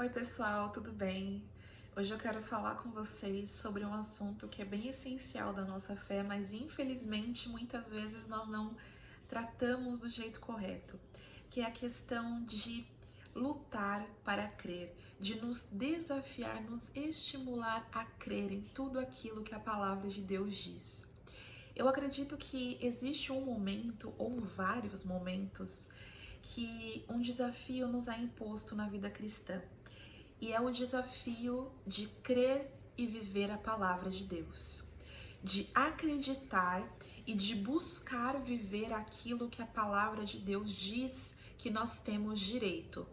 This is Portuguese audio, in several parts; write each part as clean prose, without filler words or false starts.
Oi pessoal, tudo bem? Hoje eu quero falar com vocês sobre um assunto que é bem essencial da nossa fé, mas infelizmente muitas vezes nós não tratamos do jeito correto, que é a questão de lutar para crer, de nos desafiar, nos estimular a crer em tudo aquilo que a palavra de Deus diz. Eu acredito que existe um momento ou vários momentos que um desafio nos é imposto na vida cristã. E é o desafio de crer e viver a palavra de Deus, de acreditar e de buscar viver aquilo que a palavra de Deus diz que nós temos direito.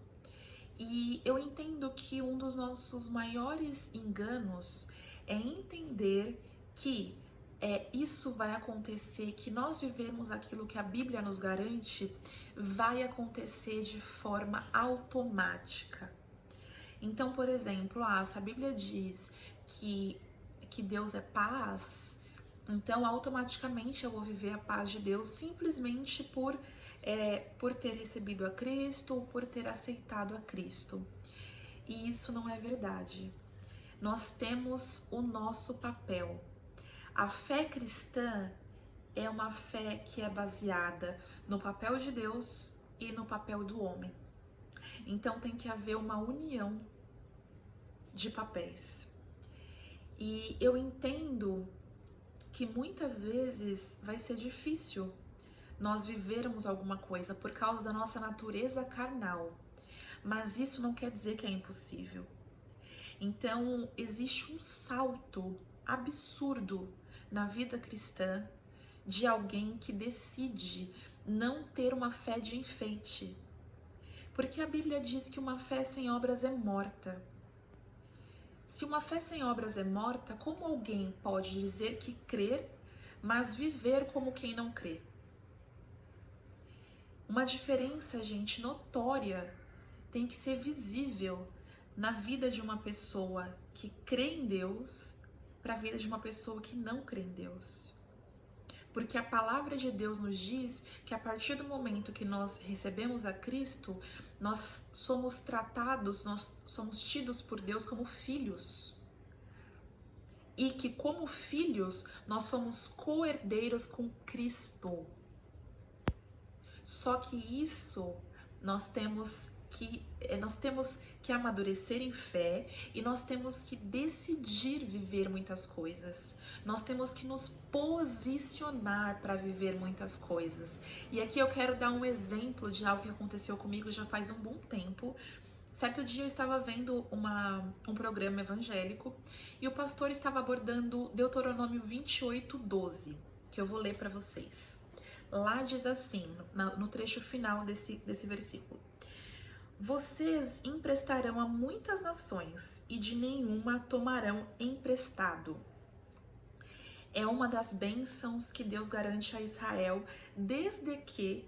E eu entendo que um dos nossos maiores enganos é entender que isso vai acontecer, que nós vivemos aquilo que a Bíblia nos garante, vai acontecer de forma automática. Então, por exemplo, se a Bíblia diz que Deus é paz, então automaticamente eu vou viver a paz de Deus simplesmente por ter recebido a Cristo, por ter aceitado a Cristo. E isso não é verdade. Nós temos o nosso papel. A fé cristã é uma fé que é baseada no papel de Deus e no papel do homem. Então tem que haver uma união de papéis. E eu entendo que muitas vezes vai ser difícil nós vivermos alguma coisa por causa da nossa natureza carnal, mas isso não quer dizer que é impossível. Então, existe um salto absurdo na vida cristã de alguém que decide não ter uma fé de enfeite. Porque a Bíblia diz que uma fé sem obras é morta. Se uma fé sem obras é morta, como alguém pode dizer que crer, mas viver como quem não crê? Uma diferença, gente, notória tem que ser visível na vida de uma pessoa que crê em Deus para a vida de uma pessoa que não crê em Deus. Porque a palavra de Deus nos diz que a partir do momento que nós recebemos a Cristo, nós somos tratados, nós somos tidos por Deus como filhos. E que como filhos, nós somos co-herdeiros com Cristo. Só que isso nós temos que amadurecer em fé e nós temos que decidir viver muitas coisas. Nós temos que nos posicionar para viver muitas coisas. E aqui eu quero dar um exemplo de algo que aconteceu comigo já faz um bom tempo. Certo dia eu estava vendo um programa evangélico e o pastor estava abordando Deuteronômio 28:12, que eu vou ler para vocês. Lá diz assim, no trecho final desse versículo: vocês emprestarão a muitas nações e de nenhuma tomarão emprestado. É uma das bênçãos que Deus garante a Israel desde que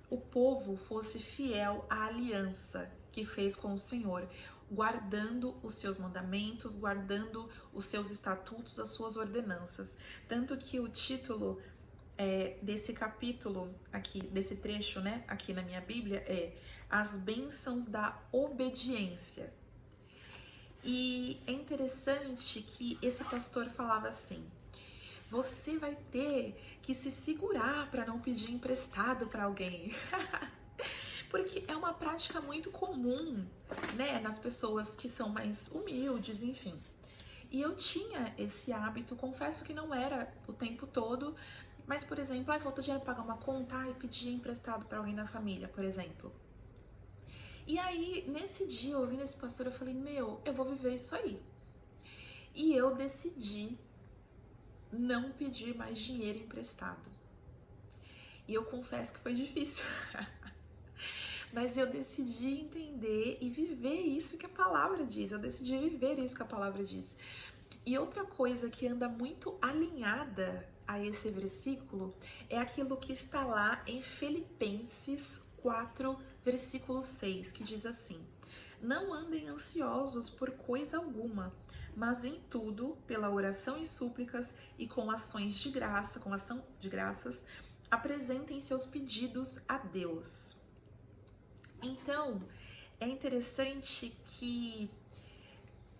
o povo fosse fiel à aliança que fez com o Senhor, guardando os seus mandamentos, guardando os seus estatutos, as suas ordenanças. Tanto que o título desse capítulo aqui, desse trecho, né, aqui na minha Bíblia, é As Bênçãos da Obediência. E é interessante que esse pastor falava assim: você vai ter que se segurar para não pedir emprestado para alguém. Porque é uma prática muito comum, né, nas pessoas que são mais humildes, enfim. E eu tinha esse hábito, confesso que não era o tempo todo, mas, por exemplo, faltou dinheiro para pagar uma conta e pedir emprestado para alguém na família, por exemplo. E aí, nesse dia, ouvindo esse pastor, eu falei, eu vou viver isso aí. E eu decidi não pedir mais dinheiro emprestado. E eu confesso que foi difícil. Mas eu decidi entender e viver isso que a palavra diz. Eu decidi viver isso que a palavra diz. E outra coisa que anda muito alinhada a esse versículo é aquilo que está lá em Filipenses 4, versículo 6, que diz assim: não andem ansiosos por coisa alguma, mas em tudo, pela oração e súplicas e com ações de graça, com ação de graças, apresentem seus pedidos a Deus. Então, é interessante que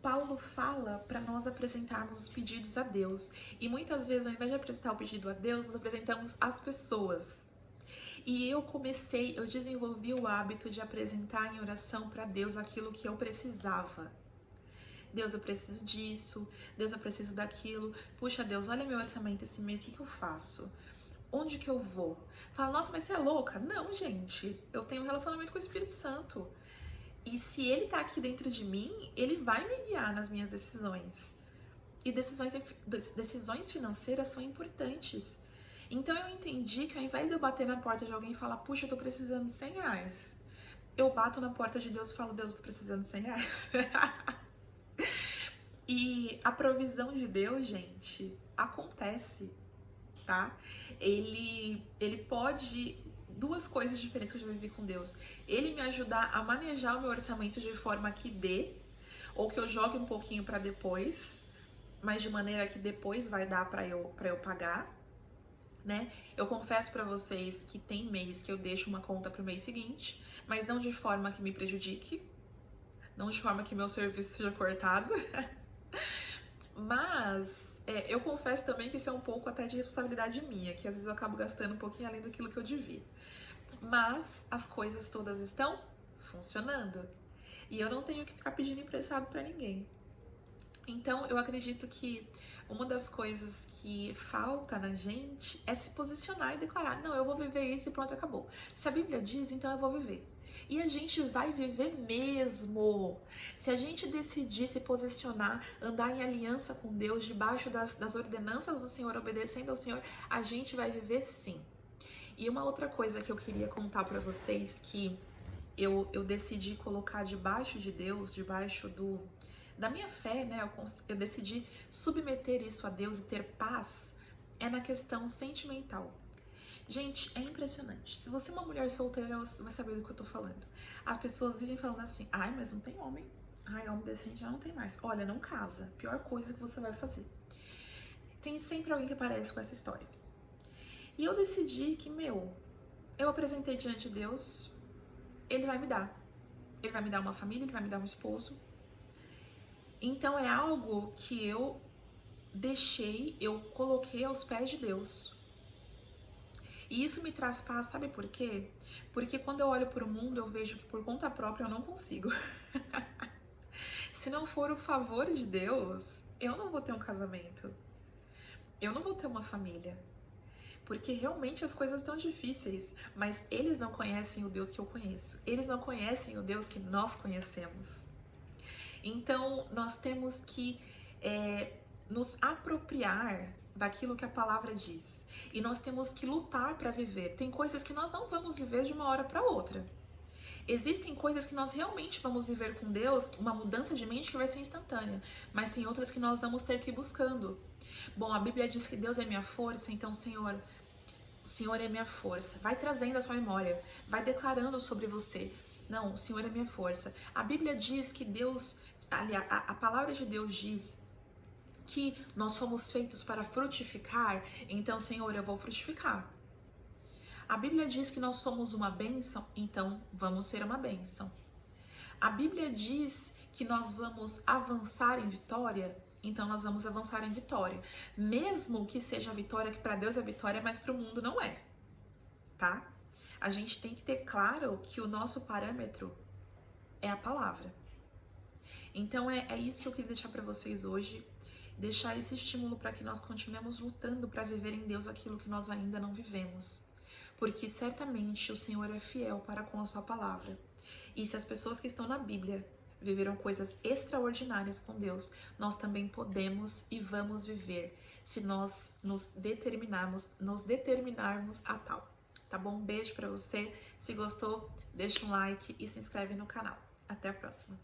Paulo fala para nós apresentarmos os pedidos a Deus. E muitas vezes, ao invés de apresentar o pedido a Deus, nós apresentamos as pessoas. E eu desenvolvi o hábito de apresentar em oração para Deus aquilo que eu precisava. Deus, eu preciso disso. Deus, eu preciso daquilo. Puxa, Deus, olha meu orçamento esse mês, o que eu faço? Onde que eu vou? Fala, nossa, mas você é louca? Não, gente. Eu tenho um relacionamento com o Espírito Santo. E se ele tá aqui dentro de mim, ele vai me guiar nas minhas decisões. E decisões financeiras são importantes. Então eu entendi que ao invés de eu bater na porta de alguém e falar, puxa, eu tô precisando de 100 reais, eu bato na porta de Deus e falo, Deus, eu tô precisando de 100 reais. E a provisão de Deus, gente, acontece, tá? Ele pode... Duas coisas diferentes que eu já vivi com Deus. Ele me ajudar a manejar o meu orçamento de forma que dê, ou que eu jogue um pouquinho para depois, mas de maneira que depois vai dar para eu pagar, né? Eu confesso para vocês que tem mês que eu deixo uma conta pro mês seguinte, mas não de forma que me prejudique, não de forma que meu serviço seja cortado. Mas eu confesso também que isso é um pouco até de responsabilidade minha, que às vezes eu acabo gastando um pouquinho além daquilo que eu devia. Mas as coisas todas estão funcionando. E eu não tenho que ficar pedindo emprestado para ninguém. Então, eu acredito que uma das coisas que falta na gente é se posicionar e declarar, não, eu vou viver isso e pronto, acabou. Se a Bíblia diz, então eu vou viver. E a gente vai viver mesmo. Se a gente decidir se posicionar, andar em aliança com Deus, debaixo das ordenanças do Senhor, obedecendo ao Senhor, a gente vai viver sim. E uma outra coisa que eu queria contar pra vocês, que eu decidi colocar debaixo de Deus, debaixo da minha fé, né? Eu decidi submeter isso a Deus e ter paz, é na questão sentimental. Gente, é impressionante. Se você é uma mulher solteira, você vai saber do que eu tô falando. As pessoas vivem falando assim, ai, mas não tem homem. Ai, homem decente já não tem mais. Olha, não casa. Pior coisa que você vai fazer. Tem sempre alguém que aparece com essa história. E eu decidi que, eu apresentei diante de Deus, Ele vai me dar. Ele vai me dar uma família, Ele vai me dar um esposo. Então é algo que eu coloquei aos pés de Deus. E isso me traz paz, sabe por quê? Porque quando eu olho para o mundo, eu vejo que por conta própria eu não consigo. Se não for o favor de Deus, eu não vou ter um casamento. Eu não vou ter uma família. Porque realmente as coisas estão difíceis, mas eles não conhecem o Deus que eu conheço. Eles não conhecem o Deus que nós conhecemos. Então, nós temos que nos apropriar daquilo que a palavra diz. E nós temos que lutar para viver. Tem coisas que nós não vamos viver de uma hora para outra. Existem coisas que nós realmente vamos viver com Deus, uma mudança de mente que vai ser instantânea. Mas tem outras que nós vamos ter que ir buscando. Bom, a Bíblia diz que Deus é minha força, então, Senhor, o Senhor é minha força. Vai trazendo a sua memória, vai declarando sobre você. Não, o Senhor é minha força. A Bíblia diz que Deus, aliás, a palavra de Deus diz que nós somos feitos para frutificar, então, Senhor, eu vou frutificar. A Bíblia diz que nós somos uma bênção, então vamos ser uma bênção. A Bíblia diz que nós vamos avançar em vitória, então nós vamos avançar em vitória. Mesmo que seja vitória, que para Deus é vitória, mas para o mundo não é, tá? A gente tem que ter claro que o nosso parâmetro é a palavra. Então é isso que eu queria deixar para vocês hoje. Deixar esse estímulo para que nós continuemos lutando para viver em Deus aquilo que nós ainda não vivemos. Porque certamente o Senhor é fiel para com a sua palavra. E se as pessoas que estão na Bíblia viveram coisas extraordinárias com Deus, nós também podemos e vamos viver, se nós nos determinarmos a tal. Tá bom? Um beijo para você. Se gostou, deixa um like e se inscreve no canal. Até a próxima.